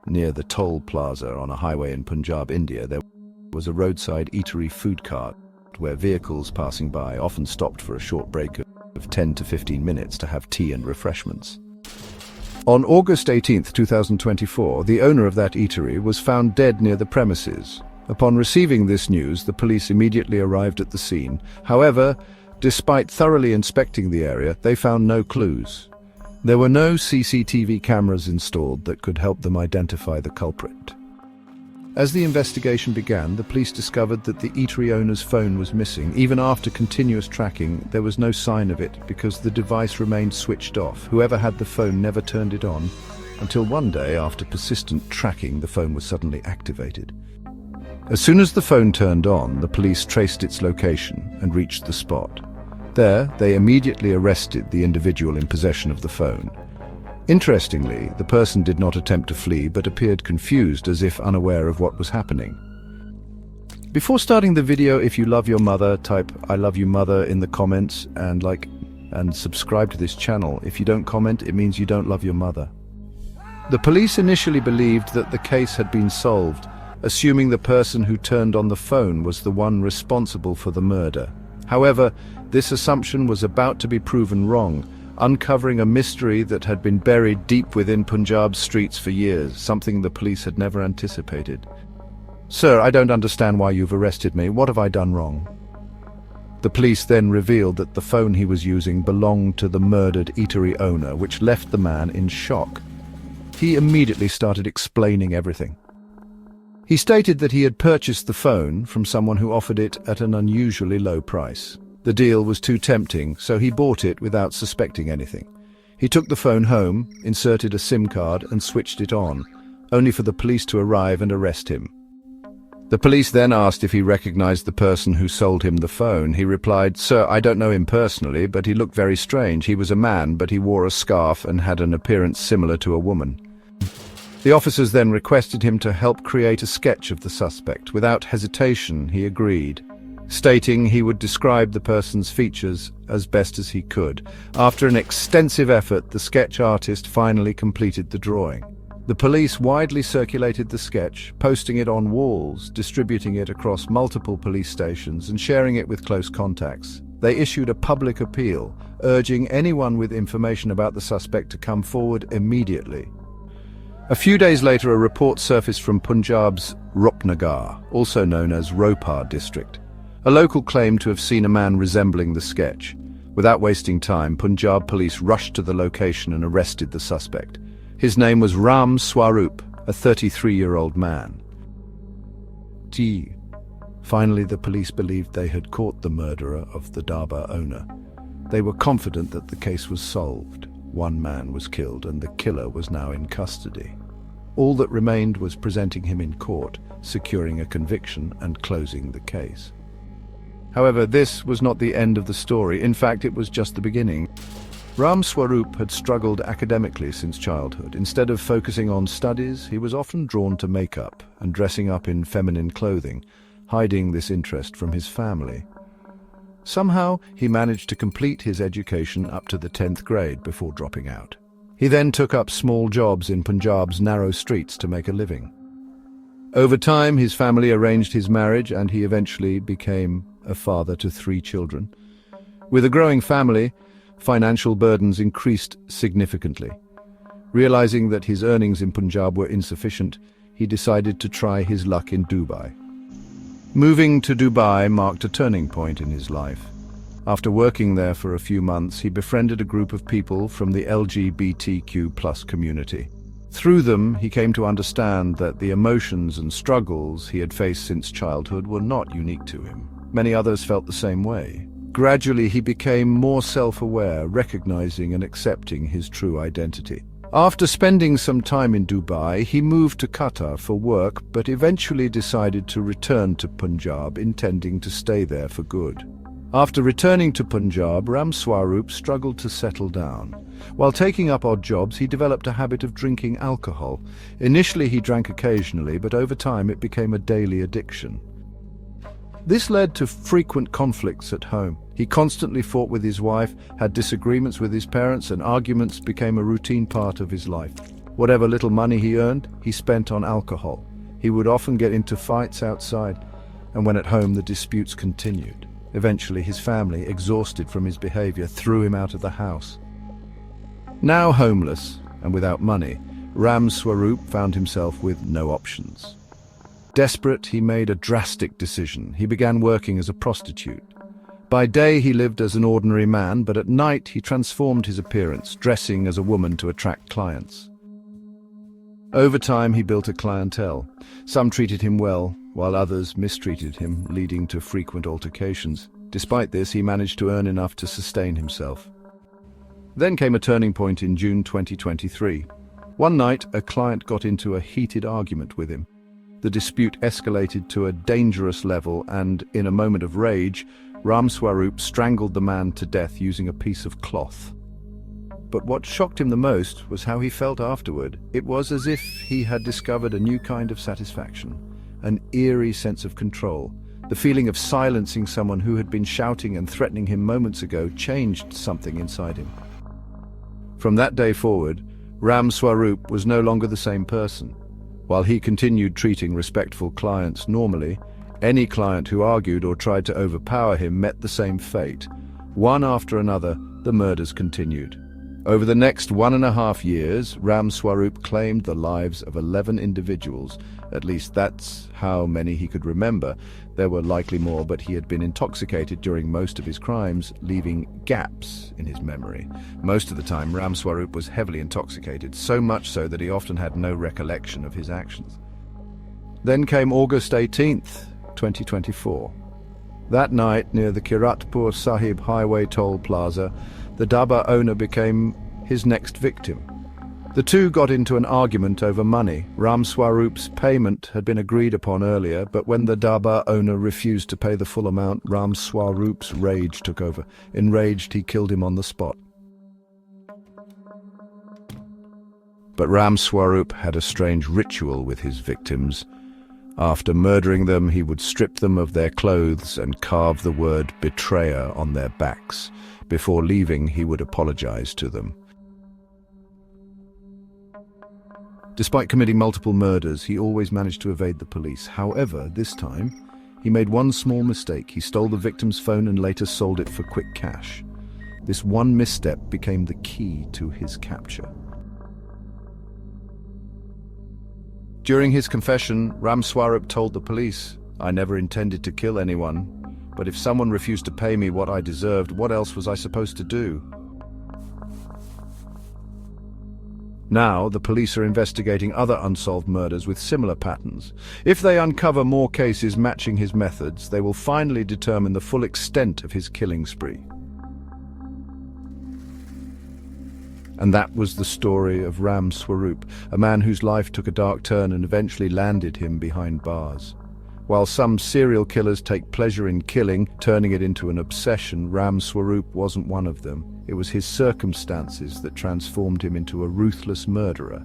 Near the toll plaza on a highway in Punjab, India, there was a roadside eatery food cart where vehicles passing by often stopped for a short break of 10 to 15 minutes to have tea and refreshments. On August 18, 2024, the owner of that eatery was found dead near the premises. Upon receiving this news, the police immediately arrived at the scene. However, despite thoroughly inspecting the area, they found no clues. There were no CCTV cameras installed that could help them identify the culprit. As the investigation began, the police discovered that the eatery owner's phone was missing. Even after continuous tracking, there was no sign of it because the device remained switched off. Whoever had the phone never turned it on, until one day, after persistent tracking, the phone was suddenly activated. As soon as the phone turned on, the police traced its location and reached the spot. There, they immediately arrested the individual in possession of the phone. Interestingly, the person did not attempt to flee but appeared confused, as if unaware of what was happening. Before starting the video, if you love your mother, type "I love you mother" in the comments and like and subscribe to this channel. If you don't comment, it means you don't love your mother. The police initially believed that the case had been solved, assuming the person who turned on the phone was the one responsible for the murder. However, this assumption was about to be proven wrong, uncovering a mystery that had been buried deep within Punjab's streets for years, something the police had never anticipated. "Sir, I don't understand why you've arrested me. What have I done wrong?" The police then revealed that the phone he was using belonged to the murdered eatery owner, which left the man in shock. He immediately started explaining everything. He stated that he had purchased the phone from someone who offered it at an unusually low price. The deal was too tempting, so he bought it without suspecting anything. He took the phone home, inserted a SIM card and switched it on, only for the police to arrive and arrest him. The police then asked if he recognized the person who sold him the phone. He replied, "Sir, I don't know him personally, but he looked very strange. He was a man, but he wore a scarf and had an appearance similar to a woman." The officers then requested him to help create a sketch of the suspect. Without hesitation, he agreed, stating he would describe the person's features as best as he could. After an extensive effort, the sketch artist finally completed the drawing. The police widely circulated the sketch, posting it on walls, distributing it across multiple police stations, and sharing it with close contacts. They issued a public appeal, urging anyone with information about the suspect to come forward immediately. A few days later, a report surfaced from Punjab's Rupnagar, also known as Ropar district. A local claimed to have seen a man resembling the sketch. Without wasting time, Punjab police rushed to the location and arrested the suspect. His name was Ram Swaroop, a 33-year-old man. Finally, the police believed they had caught the murderer of the dhaba owner. They were confident that the case was solved. One man was killed and the killer was now in custody. All that remained was presenting him in court, securing a conviction and closing the case. However, this was not the end of the story. In fact, it was just the beginning. Ram Swaroop had struggled academically since childhood. Instead of focusing on studies, he was often drawn to makeup and dressing up in feminine clothing, hiding this interest from his family. Somehow, he managed to complete his education up to the 10th grade before dropping out. He then took up small jobs in Punjab's narrow streets to make a living. Over time, his family arranged his marriage and he eventually became a father to 3 children. With a growing family, financial burdens increased significantly. Realizing that his earnings in Punjab were insufficient, he decided to try his luck in Dubai. Moving to Dubai marked a turning point in his life. After working there for a few months, he befriended a group of people from the LGBTQ+ community. Through them, he came to understand that the emotions and struggles he had faced since childhood were not unique to him. Many others felt the same way. Gradually, he became more self-aware, recognizing and accepting his true identity. After spending some time in Dubai, he moved to Qatar for work, but eventually decided to return to Punjab, intending to stay there for good. After returning to Punjab, Ram Swaroop struggled to settle down. While taking up odd jobs, he developed a habit of drinking alcohol. Initially, he drank occasionally, but over time it became a daily addiction. This led to frequent conflicts at home. He constantly fought with his wife, had disagreements with his parents, and arguments became a routine part of his life. Whatever little money he earned, he spent on alcohol. He would often get into fights outside, and when at home the disputes continued. Eventually his family, exhausted from his behavior, threw him out of the house. Now homeless and without money, Ram Swaroop found himself with no options. Desperate, he made a drastic decision. He began working as a prostitute. By day he lived as an ordinary man, but at night he transformed his appearance, dressing as a woman to attract clients. Over time he built a clientele. Some treated him well, while others mistreated him, leading to frequent altercations. Despite this, he managed to earn enough to sustain himself. Then came a turning point in June 2023. One night, a client got into a heated argument with him. The dispute escalated to a dangerous level, and in a moment of rage, Ram Swaroop strangled the man to death using a piece of cloth. But what shocked him the most was how he felt afterward. It was as if he had discovered a new kind of satisfaction, an eerie sense of control. The feeling of silencing someone who had been shouting and threatening him moments ago changed something inside him. From that day forward, Ram Swaroop was no longer the same person. While he continued treating respectful clients normally, any client who argued or tried to overpower him met the same fate. One after another, the murders continued. Over the next 1.5 years, Ram Swaroop claimed the lives of 11 individuals. At least that's how many he could remember. There were likely more, but he had been intoxicated during most of his crimes, leaving gaps in his memory. Most of the time, Ram Swaroop was heavily intoxicated, so much so that he often had no recollection of his actions. Then came August 18th, 2024. That night, near the Kiratpur Sahib Highway toll plaza, the dhaba owner became his next victim. The two got into an argument over money. Ram Swaroop's payment had been agreed upon earlier, but when the dhaba owner refused to pay the full amount, Ram Swaroop's rage took over. Enraged, he killed him on the spot. But Ram Swaroop had a strange ritual with his victims. After murdering them, he would strip them of their clothes and carve the word betrayer on their backs. Before leaving, he would apologize to them. Despite committing multiple murders, he always managed to evade the police. However, this time, he made one small mistake. He stole the victim's phone and later sold it for quick cash. This one misstep became the key to his capture. During his confession, Ram Swaroop told the police, "I never intended to kill anyone, but if someone refused to pay me what I deserved, what else was I supposed to do?" Now, the police are investigating other unsolved murders with similar patterns. If they uncover more cases matching his methods, they will finally determine the full extent of his killing spree. And that was the story of Ram Swaroop, a man whose life took a dark turn and eventually landed him behind bars. While some serial killers take pleasure in killing, turning it into an obsession, Ram Swaroop wasn't one of them. It was his circumstances that transformed him into a ruthless murderer.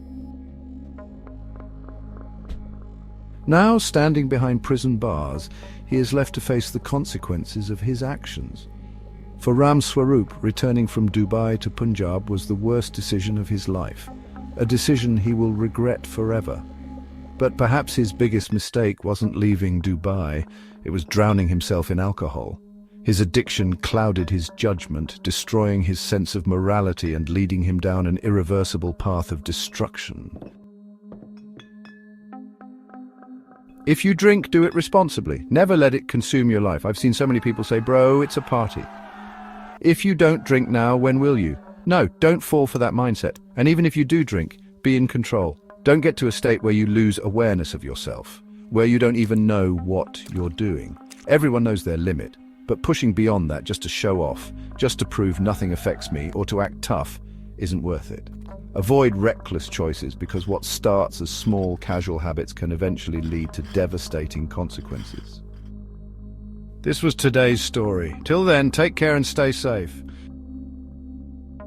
Now, standing behind prison bars, he is left to face the consequences of his actions. For Ram Swaroop, returning from Dubai to Punjab was the worst decision of his life, a decision he will regret forever. But perhaps his biggest mistake wasn't leaving Dubai, it was drowning himself in alcohol. His addiction clouded his judgment, destroying his sense of morality and leading him down an irreversible path of destruction. If you drink, do it responsibly. Never let it consume your life. I've seen so many people say, "Bro, it's a party." If you don't drink now, when will you? No, don't fall for that mindset. And even if you do drink, be in control. Don't get to a state where you lose awareness of yourself, where you don't even know what you're doing. Everyone knows their limit, but pushing beyond that just to show off, just to prove nothing affects me, or to act tough, isn't worth it. Avoid reckless choices, because what starts as small, casual habits can eventually lead to devastating consequences. This was today's story. Till then, take care and stay safe.